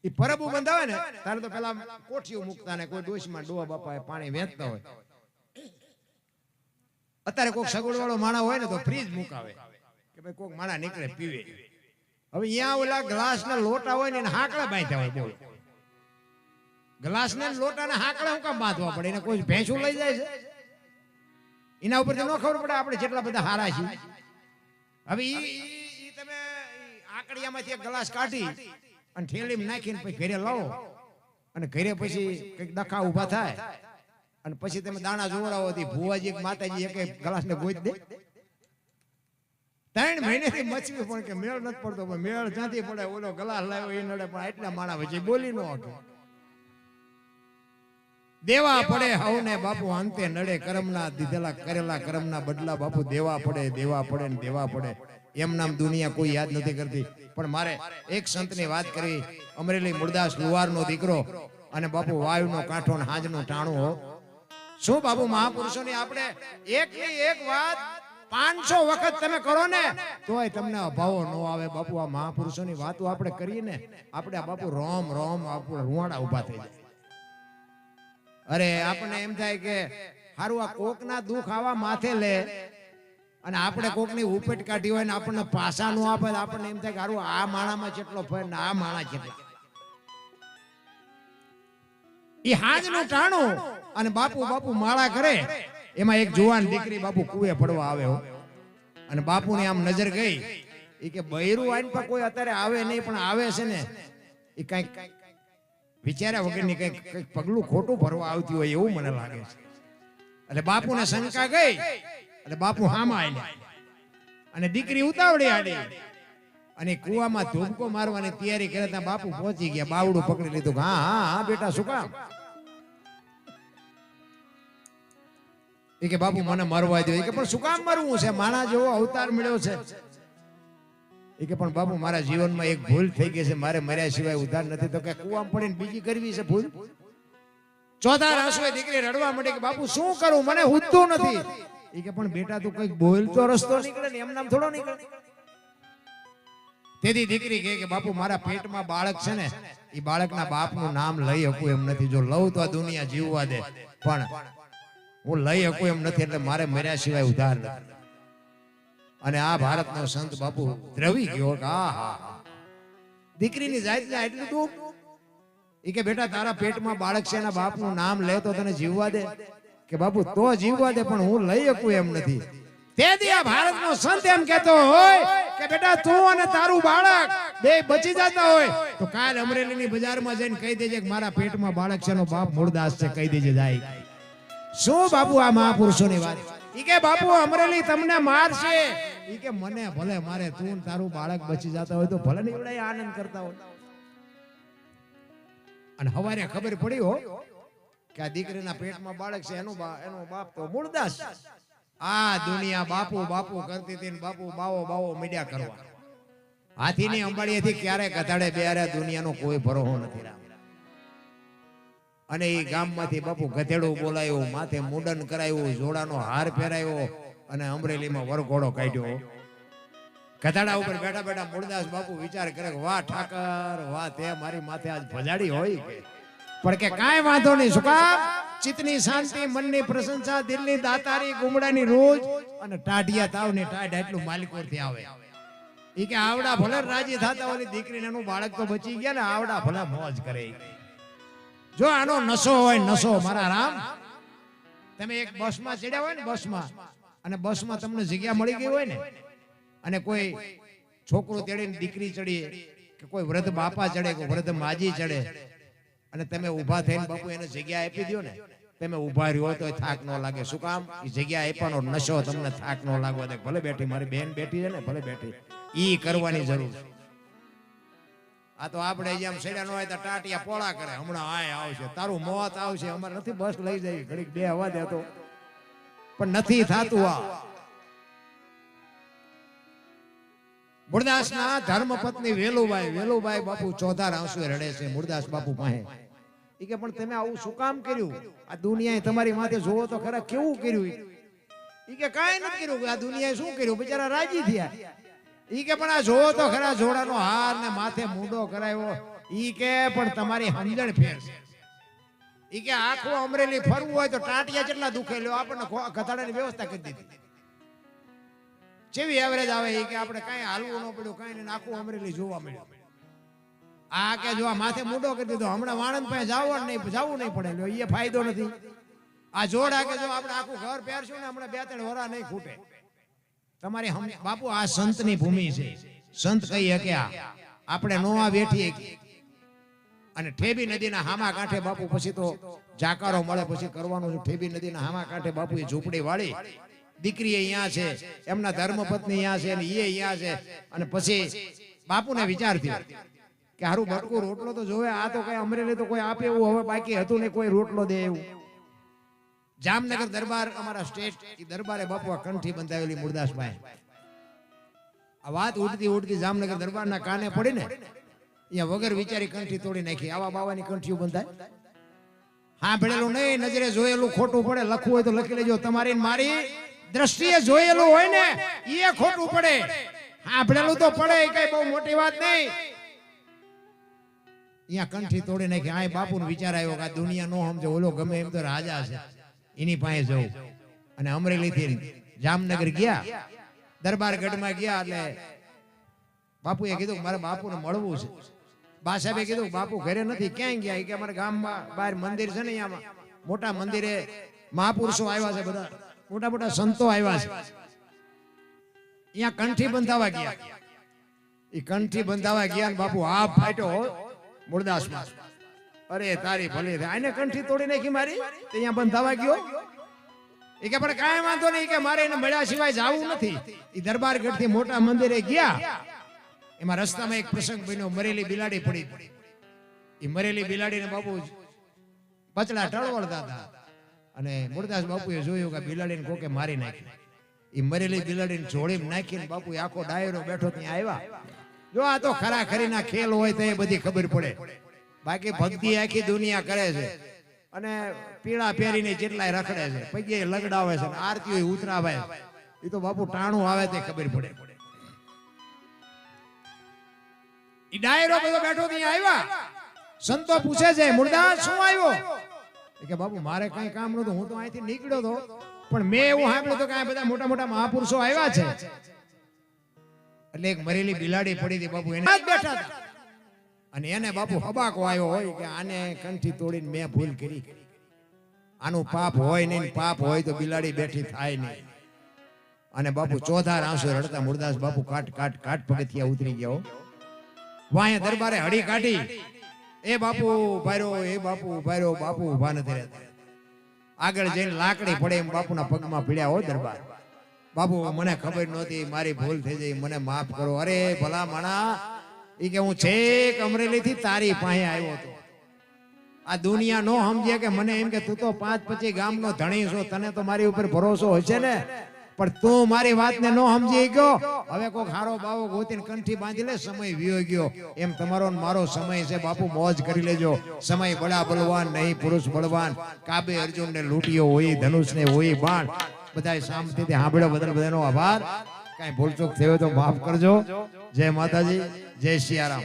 એ પરબુ બંધાવે ને તારે તો પેલા કોઠીઓ મૂકતા ને કોઈ ડોશમાં ડોવા બાપા પાણી વેચતા હોય. અત્યારે કોઈક સગવડ વાળો માણા હોય ને તો ફ્રીજ મુકાવે કે ભાઈ કોઈક માણા નીકળે પીવે. હવે અહીંયા ઓલા ગ્લાસ ના લોટા હોય ને હાકડા બાંધ્યા હોય. બોલો, ગ્લાસ ને લોટા ને હાકડા હું કામ બાંધવા પડે? એને કોઈ ભેંસું લઈ જાય છે? એના ઉપરથી ન ખબર પડે આપણે જેટલા બધા હારા છીએ. હવે ઈ તમે આકડિયામાંથી એક ગ્લાસ કાઢી અને થેલીમાં નાખીને પછી ઘરે લાવો, અને ઘરે પછી કઈક ડખા ઉભા થાય, અને પછી તમે દાણા જોવડાવો, ભુવાજી માતાજી એક ગ્લાસ ને ગોઈ દે. 3 મહિનેથી મચવી પણ કે મેળ નથી પડતો. મેળ જ્યાંથી પડે ઓલો ગ્લાસ લાવ્યો એ નડે, પણ એટલા માણા વચ્ચે બોલી નો હતો. દેવા પડે હવને બાપુ અંતે નડે, કરમના દીધેલા કરેલા કરમના બદલા બાપુ દેવા પડે, દેવા પડે ને દેવા પડે. એમ નામ દુનિયા કોઈ યાદ નથી કરતી. પણ મારે એક સંતની વાત કરી, અમરેલી મુરદાસ લુવારનો દીકરો, અને બાપુ વાયુનો કાંઠો ને હાજનું ટાણું હો. શું બાપુ મહાપુરુષોની આપણે એકની એક વાત 500 વખત તમે કરો ને તોય તમને અભાવો ન આવે. બાપુ આ મહાપુરુષોની વાતો આપણે કરીએ ને, આપણે આ બાપુ રોમ રોમ આપણે રૂવાડા ઉભા થઈ જાય. અરે આપણને એમ થાય કે હારું આ કોકના દુઃખ આવા માથે લે, અને આપણે કોકની ઉપેટ કાઢી હોય ને આપણને પાસા નો આપે, આપણને એમ થાય કે હારું આ માણામાં કેટલો ફેર ને આ માણા કેટલા. ઈ હાજનું ટાણું અને બાપુ માળા કરે. એમાં એક જુવાન દીકરી બાપુ કુએ પડવા આવે, અને બાપુની આમ નજર ગઈ એ કે બૈરું આઈન પર કોઈ અત્યારે આવે નહીં, પણ આવે છે ને એ કઈક વિચાર્યા વગરની કઈક પગલું ખોટું ભરવા આવતી હોય એવું મને લાગે છે. એટલે બાપુને શંકા ગઈ એટલે બાપુ હામાં આલ્યા અને દીકરી ઉતાવળી આડી અને કુવામાં ધૂમકો મારવાની તૈયારી કરે ત્યાં બાપુ પહોંચી ગયા, બાવડું પકડી લીધું. હા હા હા બેટા શું કામ? એ કે બાપુ મને મરવા દો. એ કે પણ શું કામ મરવું છે? માણા જેવો અવતાર મળ્યો છે. એ કે પણ બાપુ મારા જીવનમાં એક ભૂલ થઈ ગઈ છે, મારે મર્યા સિવાય ઉધાર નથી. તો કે કુવામાં પડીને બીજી કરવી છે ભૂલ? ચોથા રાસુએ દીકરી રડવા માંડી કે બાપુ શું કરું, મને હુજતું નથી. એ કે પણ બેટા તું કઈક બોલ તો રસ્તો નીકળે ને, એમ નામ થોડો નીકળે. તેથી દીકરી કહે કે બાપુ મારા પેટમાં બાળક છે ને, એ બાળકના બાપનું નામ લઈ શકું એમ નથી. જો લઉં તો આ દુનિયા જીવવા દે, પણ હું લઈ શકું એમ નથી, એટલે મારે મર્યા સિવાય ઉધાર નથી. અને આ ભારતનો સંત બાપુ દ્રવી ગયો કે દીકરીની જાતના એટલું દુઃખ. એ કે બેટા તારા પેટમાં બાળક છે, એના બાપનું નામ લે તો તને જીવવા દે? કે બાપુ તો જીવવા દે, પણ હું લઈ શકું એમ નથી. તેથી આ ભારતનો સંત એમ કહેતો હોય કે બેટા તું અને તારું બાળક બે બચી જતા હોય તો કાલ અમરેલીની બજારમાં જઈને કહી દેજે કે મારા પેટમાં બાળક છે, એનો બાપ મૂળદાસ છે, કહી દેજે જાય. શું બાપુ આ મહાપુરુષોની વાત? ઈ કે બાપુ અમરેલી તમને મારશે. ઈ કે મને ભલે મારે, તું તારું બાળક બચી જતા હોય તો ભલે નીવડે આનંદ કરતા હોય. અને હવારે ખબર પડી હો કે આ દીકરીના પેટમાં બાળક છે, એનો બાપ તો મૂળદાસ. આ દુનિયા બાપુ બાપુ કરતી હતી ને બાપુ બાવો બાવો મીડિયા કરવા. હાથીની અંબાડીએથી ક્યારે કથાડે બેહારે દુનિયાનો કોઈ ભરોસો નથી. અને એ ગામમાંથી બાપુ ગધેડું બોલાયું, માથે મુંડન કરાયું, જોડાનો હાર પહેરાયો અને અમરેલીમાં વરઘોડો કાઢ્યો. ગધાડા ઉપર બેઠા બેઠા મૂળદાસ બાપુ વિચાર કરે કે વાહ ઠાકર વાહ, તે મારી માથે આજ ભજાડી હોય કે. પણ કે કાંઈ વાંધો નહીં. શું કામ? ચિત્તની શાંતિ, મનની પ્રશંસા, દિલની દાતારી, ગુમડાની રોજ અને ટાઢિયા તાવની ટાઢ એટલું માલિકોરથી આવે. ઈ કે આવડા ભલે રાજી થતા હોય, દીકરીને એનું બાળક તો બચી ગયા ને, આવડા ભલે મોજ કરે. જો આનો નશો હોય, નશો મારા રામ. તમે એક બસમાં ચડ્યા હોય ને, બસમાં, અને બસમાં તમને જગ્યા મળી ગઈ હોય ને, અને કોઈ છોકરો તેડીને દીકરી ચડીએ કે કોઈ વૃદ્ધ બાપા ચડે કે વૃદ્ધ માજી ચડે, અને તમે ઊભા થઈને બાપુ એને જગ્યા આપી દો ને, તમે ઊભા રહ્યો તો થાક ન લાગે. શું કામ? એ જગ્યા આપવાનો નશો તમને થાક ન લાગવા દે. ભલે બેઠી મારી બેન બેઠી છે ને, ભલે બેઠી, ઈ કરવાની જરૂર છે. આ તો આપણે જેમ સેડા નો હોય તો ટાટિયા પોળા કરે, હમણાં આય આવશે, તારું મોત આવશે, અમારે નથી બસ લઈ જાય, ઘડીક બે હવા દે તો, પણ નથી થાતું. આ મૂળદાસના ધર્મપત્ની વેલુબાઈ બાપુ ચોથા રાસુએ રડે છે મૂળદાસ બાપુ પાસે. ઈ કે પણ તમે આવું શું કામ કર્યું? આ દુનિયાએ તમારી માથે જોવો તો ખરા કેવું કર્યું? ઈ કે કાંઈ નથી કર્યું. આ દુનિયાએ શું કર્યું? બિચારા રાજી થયા. ઈ કે પણ આ જોવો તો ખરા, જોડાનો હાર ને માથે મુંડો કરાયો. ઈ કે પણ તમારી સમજણ ફેર છે. ઈ કે આખું અમરેલી ફરવું હોય તો ટાટિયા કેટલા દુખે લ્યો, આપણને કથાડાની વ્યવસ્થા કરી દીધી. જેવી એવરેજ આવે એ કે આપણે કાંઈ હાલવું ન પડ્યું, કાંઈ નહીં, આખું અમરેલી જોવા મળ્યું. આ કે જો માથે મુંડો કરી દીધો, હમણાં વાણંદ પાસે જવું નહીં પડે, એ ફાયદો નથી. આ જોડા કે જો આપણે આખું ઘર પહેરશું ને, હમણાં 2-3 વરા નહીં ખૂટે. તમારી બાપુ આ સંતની ભૂમિ છે. સંત કહી શકે આપણે નો આ બેઠી. અને ઠેબી નદીના હામા કાંઠે બાપુ પછી તો જાકારો મળે પછી કરવાનું. ઠેબી નદીના હામા કાંઠે બાપુ એ ઝૂંપડી વાળી, દીકરી અહીંયા છે, એમના ધર્મપત્ની અહીંયા છે, અને એ અહીંયા છે. અને પછી બાપુને વિચાર થયો કે હારું બટકું રોટલો તો જોવે. આ તો કઈ અમરેલી તો કોઈ આપે એવું હવે બાકી હતું ને, કોઈ રોટલો દે એવું. જામનગર દરબાર અમારા સ્ટેટ, એ દરબારે બાપુ આ કંઠી બંધાવેલી મૂળદાસભાઈ. આ વાત ઉડતી જામનગર દરબારના કાને પડી ને, અહીંયા વગર વિચારી કંઠી તોડી નાખી. આવા બાવાની કંઠીઓ બંધાય? હા ભણેલું નહીં, નજરે જોયેલું ખોટું પડે. લખવું હોય તો લખી લેજો. તમારી મારી દ્રષ્ટિએ જોયેલું હોય ને એ ખોટું પડે. હા ભણેલું તો પડે, કઈ બહુ મોટી વાત નહીં. અહીંયા કંઠી તોડી નાખી. આ બાપુનો વિચાર આવ્યો કે આ દુનિયા નો સમજે, ઓલો ગમે એમ તો રાજા છે, એની પાસે જવું. અને અમરેલી થી જામનગર ગયા, દરબારગઢમાં ગયા. એટલે બાપુએ કીધું મારે બાપુને મળવું છે. બા સાહેબે કીધું બાપુ ઘરે નથી. ક્યાંય ગયા? કે અમારા ગામમાં બહાર મંદિર છે ને, અહીંયા મોટા મંદિરે મહાપુરુષો આવ્યા છે, બધા મોટા મોટા સંતો આવ્યા છે. અહીંયા કંઠી બંધાવા ગયા. એ કંઠી બંધાવા ગયા ને બાપુ હાફ ફાટ્યો મૂળદાસમાં. અરે તારી ભલી થાય, આને કંઠી તોડી નાખી મારી, ત્યાં બંધાવા ગયો. એ કે પણ કાંઈ વાંધો નહીં, કે મારે એને મળ્યા સિવાય જવું નથી. એ દરબારગઢ થી મોટા મંદિરે ગયા. એમાં રસ્તામાં એક પ્રસંગ બન્યો, મરેલી બિલાડી પડી. એ મરેલી બિલાડીને બાપુ પચડા ટળવળતા હતા અને મૂળદાસ બાપુએ જોયું કે બિલાડીને કોકે મારી નાખી. એ મરેલી બિલાડીને જોડીમાં નાખીને બાપુ આખો ડાયરો બેઠો ત્યાં આવ્યા. જો આ તો ખરા ખરીના ખેલ હોય તો એ બધી ખબર પડે. બાકી ભક્તિ આખી દુનિયા કરે છે અને પીળા પહેરીને જેટલાય રખડે છે, પગે લગડાવે છે, આરતીઓ ઉતરાવે, એ તો બાપુ ટાણું આવે તે ખબર પડે. ઈ ડાયરો બધો બેઠો ત્યાં આવ્યા. સંતો પૂછે છે, મૂળદાસ શું આવ્યો? કે બાપુ મારે કઈ કામ નતું, હું તો અહીંથી નીકળ્યો હતો, પણ મેં એવું સાંભળ્યું કે આ બધા મોટા મોટા મહાપુરુષો આવ્યા છે. એટલે એક મરેલી બિલાડી પડી હતી બાપુ, એને બેઠા હતા અને એને બાપુ હબાકો આવ્યો હોય કે આને કંઠી તોડીને મેં ભૂલ કરી. આનું પાપ હોય નહીં, પાપ હોય તો બિલાડી બેઠી થાય નહીં. અને બાપુ ચોધાર આંસુ રડતા મૂળદાસ બાપુ કાટ પગથિયા ઉતરી ગયા. વાંહે દરબારે હડી કાઢી. એ બાપુ ભાર્યો, એ બાપુ ભાર્યો. બાપુ ઉભા નથી રહેતા. આગળ જઈને લાકડી પડે એમ બાપુના પગમાં પીડ્યા હોય દરબાર. બાપુ મને ખબર નહોતી, મારી ભૂલ થઈ ગઈ, મને માફ કરો. અરે ભલા માણા, એ કે હું છેક અમરેલી થી તારી પાસે આવ્યો હતો. આ દુનિયા નો સમજે કે મને એમ કે તું તો 5-25 ગામનો ધણી છો, તને તો મારી ઉપર ભરોસો હશે ને, પણ તું મારી વાતને નો સમજી ગયો. હવે કોક હારો બાવો ગોતીને કંઠી બાંધી લે, સમય વિયો ગયો. એમ તમારો ને મારો સમય છે બાપુ, મોજ કરી લેજો. સમય બડા બલવાન નહીં, પુરુષ બળવાન. કાબે અર્જુન ને લૂંટ્યો હોય, ધનુષ ને હોય બાણ. બધાય શાંતિથી સાંભળ્યો, બધાનો આભાર. કાંઈ ભૂલચૂક થયો તો માફ કરજો. જય માતાજી, જય સિયારામ.